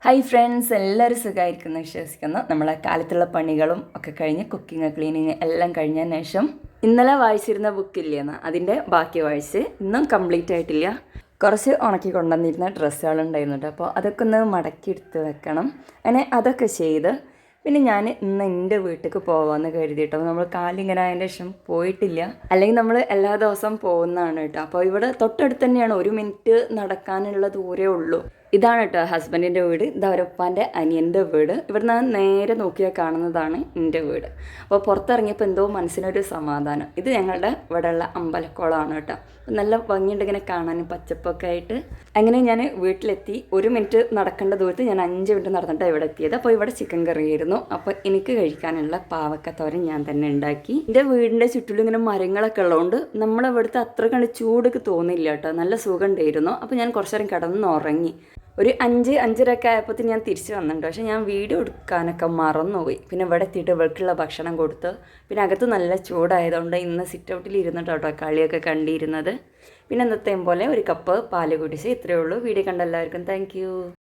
Hi friends, എല്ലാവരും സുഖമായിരിക്കുന്നു വിശ്വസിക്കുന്നു. നമ്മളെ കാലത്തുള്ള പണികളും ഒക്കെ കഴിഞ്ഞ് കുക്കിങ് ക്ലീനിങ് എല്ലാം കഴിഞ്ഞതിന് ശേഷം ഇന്നലെ വായിച്ചിരുന്ന ബുക്കില്ലേന്ന് അതിൻ്റെ ബാക്കി വായിച്ച് ഇന്നും കംപ്ലീറ്റ് ആയിട്ടില്ല. കുറച്ച് ഉണക്കി കൊണ്ടുവന്നിരുന്ന ഡ്രസ്സുകളുണ്ടായിരുന്നു കേട്ടോ. അപ്പോൾ അതൊക്കെ ഒന്ന് മടക്കി എടുത്ത് വെക്കണം. അങ്ങനെ അതൊക്കെ ചെയ്ത് പിന്നെ ഞാൻ ഇന്ന് എൻ്റെ വീട്ടിലേക്ക് പോകാമെന്ന് കരുതിയിട്ടോ. നമ്മൾ കാലിങ്ങനെ ആയതിൻ്റെ ശേഷം പോയിട്ടില്ല. അല്ലെങ്കിൽ നമ്മൾ എല്ലാ ദിവസവും പോകുന്നതാണ് കേട്ടോ. അപ്പോൾ ഇവിടെ തൊട്ടടുത്ത് തന്നെയാണ്, 1 മിനിറ്റ് നടക്കാനുള്ള ദൂരേ ഉള്ളൂ. ഇതാണ് കേട്ടോ ഹസ്ബൻഡിൻ്റെ വീട്. ഇത് അവരൊപ്പാൻ്റെ അനിയൻ്റെ വീട്. ഇവിടുന്ന് നേരെ നോക്കിയാൽ കാണുന്നതാണ് എൻ്റെ വീട്. അപ്പോൾ പുറത്തിറങ്ങിയപ്പോൾ എന്തോ മനസ്സിനൊരു സമാധാനം. ഇത് ഞങ്ങളുടെ ഇവിടെയുള്ള അമ്പലക്കുളമാണ് കേട്ടോ. നല്ല ഭംഗിയുണ്ട് ഇങ്ങനെ കാണാനും പച്ചപ്പൊക്കെ ആയിട്ട്. അങ്ങനെ ഞാൻ വീട്ടിലെത്തി. 1 മിനിറ്റ് നടക്കേണ്ട ദൂരത്ത് ഞാൻ 5 മിനിറ്റ് നടന്നിട്ടാണ് ഇവിടെ എത്തിയത്. അപ്പോൾ ഇവിടെ ചിക്കൻ കറി ആയിരുന്നു. അപ്പോൾ എനിക്ക് കഴിക്കാനുള്ള പാവക്കത്തോരൻ ഞാൻ തന്നെ ഉണ്ടാക്കി. എൻ്റെ വീടിൻ്റെ ചുറ്റിലും ഇങ്ങനെ മരങ്ങളൊക്കെ ഉള്ളതുകൊണ്ട് നമ്മളിവിടുത്തെ അത്ര കണ്ട് ചൂടൊക്കെ തോന്നില്ല കേട്ടോ. നല്ല സുഖം ഉണ്ടായിരുന്നു. അപ്പോൾ ഞാൻ കുറച്ച് നേരം കിടന്നുറങ്ങി. ഒരു 5-5:30 ആയപ്പോൾ ഞാൻ തിരിച്ച് വന്നിട്ടുണ്ട്. പക്ഷേ ഞാൻ വീഡിയോ എടുക്കാനൊക്കെ മറന്നുപോയി. പിന്നെ ഇവിടെ എത്തിയിട്ട് ഇവർക്കുള്ള ഭക്ഷണം കൊടുത്ത് പിന്നെ അകത്ത് നല്ല ചൂടായതുകൊണ്ട് ഇന്ന് സിറ്റ് ഔട്ടിൽ ഇരുന്നിട്ട് കേട്ടോ കളിയൊക്കെ കണ്ടിരുന്നത്. പിന്നെ എന്നത്തെയും പോലെ ഒരു കപ്പ് പാല് കുടിച്ച്. ഇത്രയേ ഉള്ളൂ. വീഡിയോ കണ്ട എല്ലാവർക്കും താങ്ക്